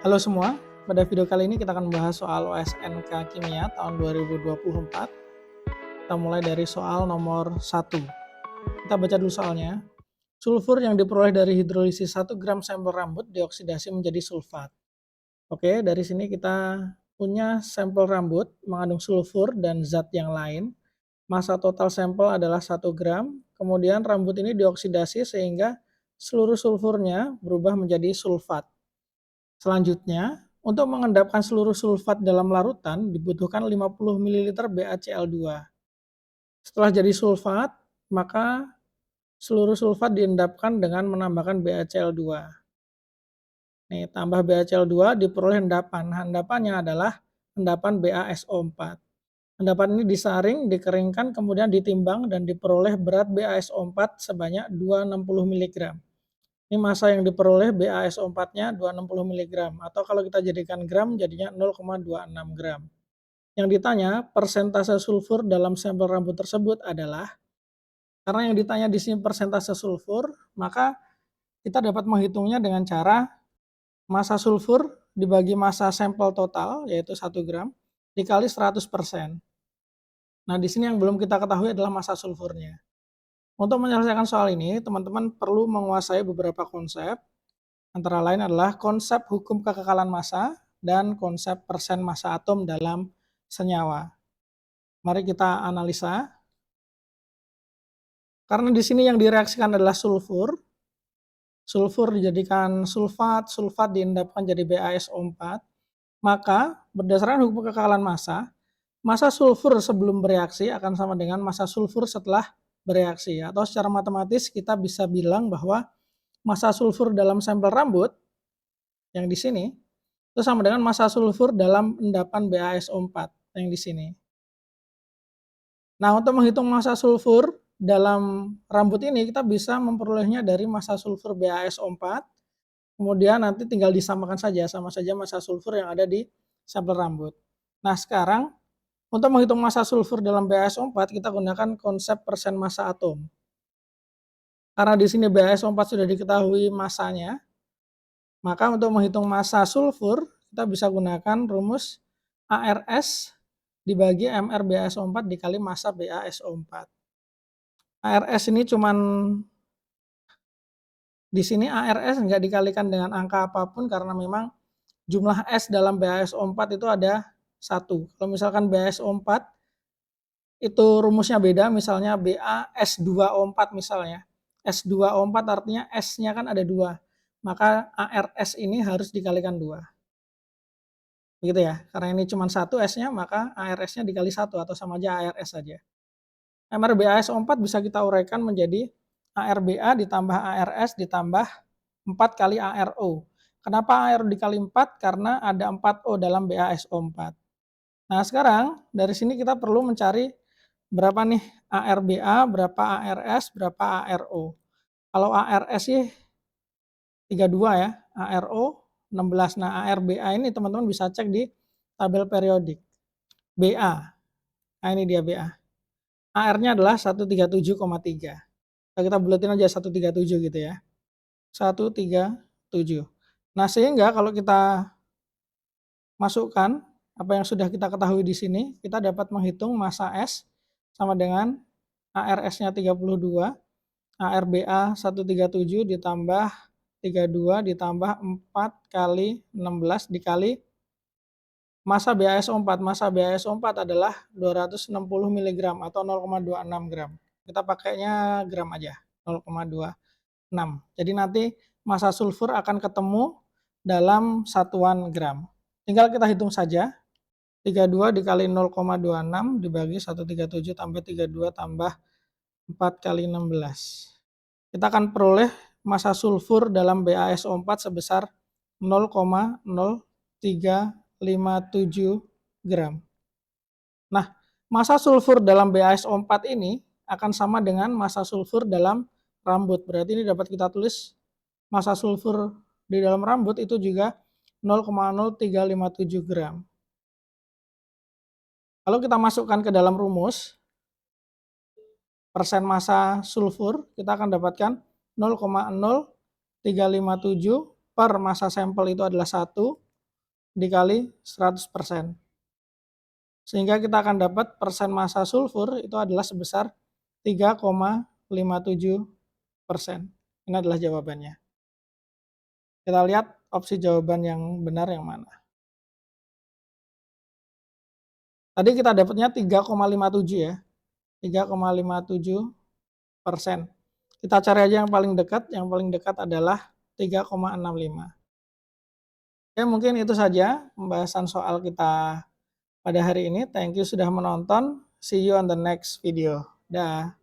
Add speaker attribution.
Speaker 1: Halo semua, pada video kali ini kita akan membahas soal USNK Kimia tahun 2024. Kita mulai dari soal nomor 1. Kita baca dulu soalnya. Sulfur yang diperoleh dari hidrolisis 1 gram sampel rambut dioksidasi menjadi sulfat. Oke, dari sini kita punya sampel rambut mengandung sulfur dan zat yang lain. Masa total sampel adalah 1 gram. Kemudian rambut ini dioksidasi sehingga seluruh sulfurnya berubah menjadi sulfat. Selanjutnya, untuk mengendapkan seluruh sulfat dalam larutan dibutuhkan 50 ml BaCl2. Setelah jadi sulfat, maka seluruh sulfat diendapkan dengan menambahkan BaCl2. Nih, tambah BaCl2 diperoleh endapan. Endapannya adalah endapan BaSO4. Endapan ini disaring, dikeringkan, kemudian ditimbang dan diperoleh berat BaSO4 sebanyak 260 mg. Ini massa yang diperoleh BaSO4-nya 260 mg, atau kalau kita jadikan gram jadinya 0,26 gram. Yang ditanya persentase sulfur dalam sampel rambut tersebut adalah, karena yang ditanya di sini persentase sulfur, maka kita dapat menghitungnya dengan cara massa sulfur dibagi massa sampel total, yaitu 1 gram, dikali 100%. Nah, di sini yang belum kita ketahui adalah massa sulfurnya. Untuk menyelesaikan soal ini, teman-teman perlu menguasai beberapa konsep. Antara lain adalah konsep hukum kekekalan massa dan konsep persen massa atom dalam senyawa. Mari kita analisa. Karena di sini yang direaksikan adalah sulfur. Sulfur dijadikan sulfat, sulfat diendapkan jadi BaSO4. Maka berdasarkan hukum kekekalan massa, massa sulfur sebelum bereaksi akan sama dengan massa sulfur setelah bereaksi. Atau secara matematis kita bisa bilang bahwa massa sulfur dalam sampel rambut yang di sini itu sama dengan massa sulfur dalam endapan BaSO4 yang di sini. Nah, untuk menghitung massa sulfur dalam rambut ini kita bisa memperolehnya dari massa sulfur BaSO4, kemudian nanti tinggal disamakan saja, sama saja massa sulfur yang ada di sampel rambut. Nah, sekarang untuk menghitung massa sulfur dalam BaSO4 kita gunakan konsep persen massa atom. Karena di sini BaSO4 sudah diketahui massanya, maka untuk menghitung massa sulfur kita bisa gunakan rumus ARS dibagi MR BaSO4 dikali massa BaSO4. ARS ini cuman di sini ARS nggak dikalikan dengan angka apapun karena memang jumlah S dalam BaSO4 itu ada 1. Kalau misalkan BaSO4 itu rumusnya beda, misalnya BaS2O4 misalnya. S2O4 artinya S-nya kan ada 2. Maka ARS ini harus dikalikan 2. Begitu ya, karena ini cuma 1 S-nya, maka ARS-nya dikali 1 atau sama aja ARS saja. MrBaSO4 bisa kita uraikan menjadi ARBA ditambah ARS ditambah 4 kali ARO. Kenapa ARO dikali 4? Karena ada 4O dalam BaSO4. Nah, sekarang dari sini kita perlu mencari berapa nih ARBA, berapa ARS, berapa ARO. Kalau ARS sih 32 ya, ARO 16. Nah, ARBA ini teman-teman bisa cek di tabel periodik. BA, nah ini dia BA. AR-nya adalah 137,3. Kita buletin aja 137 gitu ya. 137. Nah, sehingga kalau kita masukkan apa yang sudah kita ketahui di sini, kita dapat menghitung massa S sama dengan ARS-nya 32, ARBA 137 ditambah 32 ditambah 4 kali 16 dikali massa BaSO4. Massa BaSO4 adalah 260 mg atau 0,26 gram. Kita pakainya gram aja, 0,26. Jadi nanti massa sulfur akan ketemu dalam satuan gram. Tinggal kita hitung saja. 32 dikali 0,26 dibagi 137 tambah 32 tambah 4 kali 16. Kita akan peroleh massa sulfur dalam BaSO4 sebesar 0,0357 gram. Nah, massa sulfur dalam BaSO4 ini akan sama dengan massa sulfur dalam rambut. Berarti ini dapat kita tulis massa sulfur di dalam rambut itu juga 0,0357 gram. Kalau kita masukkan ke dalam rumus persen massa sulfur, kita akan dapatkan 0,0357 per massa sampel itu adalah 1, dikali 100%. Sehingga kita akan dapat persen massa sulfur itu adalah sebesar 3,57%. Ini adalah jawabannya. Kita lihat opsi jawaban yang benar yang mana. Tadi kita dapatnya 3,57 ya. 3,57%. Kita cari aja yang paling dekat. Yang paling dekat adalah 3,65. Oke, mungkin itu saja pembahasan soal kita pada hari ini. Thank you sudah menonton. See you on the next video. Dah.